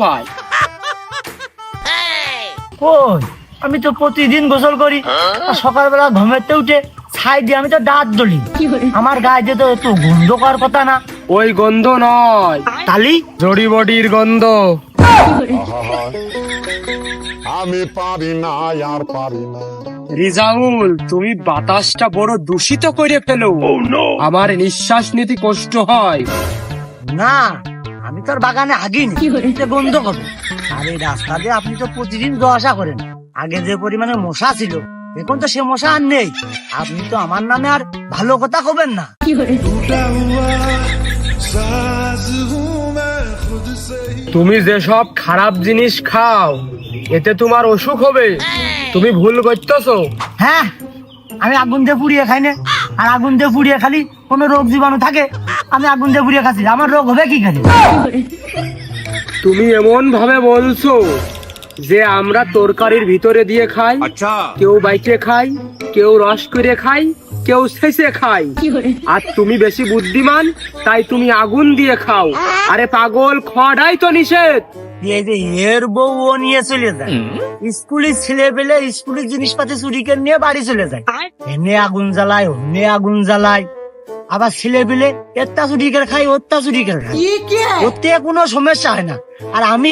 পায়। ওই আমি তো প্রতিদিন গোসল করি, আর সকালবেলা ঘুমেতে উঠে ছাই দিয়ে আমি তো দাঁত দলি। আমার গায়ে যে তো একটু গন্ধ করার কথা না। ওই গন্ধ নয়, তালি জড়িবটির গন্ধ। আমি পারি না আর পারি না। রিজাউল, তুমি বাতাসটা বড় দূষিত করে ফেলো। আমার নিঃশ্বাস নিতে কষ্ট হয়। না, আমি তোর বাগানে আগিনি, এতে গন্ধ হবে। আর এই রাস্তা দিয়ে আপনি তো প্রতিদিন যাওয়া আসা করেন। আগে যে পরিমাণে মশা ছিল, এখন তো সে মশা আর নেই। আপনি তো আমার নামে আর ভালো কথা কবেন না। তুমি যেসব খারাপ জিনিস খাও, এতে তোমার অসুখ হবে। তুমি ভুল করতেছো। হ্যাঁ, আমি আগুন দিয়ে পুড়িয়ে খাই না। আর আগুন দিয়ে পুড়িয়ে খালি কোনো রোগ জীবাণু থাকে? আমি আগুন দিয়ে পুড়িয়ে খাচ্ছি, আমার রোগ হবে কি খালি? তুমি এমন ভাবে বলছো যে আমরা তরকারির ভিতরে দিয়ে খাই, কেউ বাইকে খাই, কেউ রস করে খাই, কেউ শেষে খাই। আর তুমি বেশি বুদ্ধিমান, তাই তুমি আগুন দিয়ে খাও। আরে পাগল, খাওয়াটাই তো নিষেধ। এই যে এর বউ ও নিয়ে চলে যায়, স্কুলের ছেলে পেলে স্কুলের জিনিসপাতি চুরি করে নিয়ে বাড়ি চলে যায়। এনে আগুন জ্বালায়, ওনে আগুন জ্বালায়। আবার ছেলে পেলে একটা চুরি করে খায়, ওরটা চুরি করে খায়। ওতে কোনো সমস্যা হয় না। আর আমি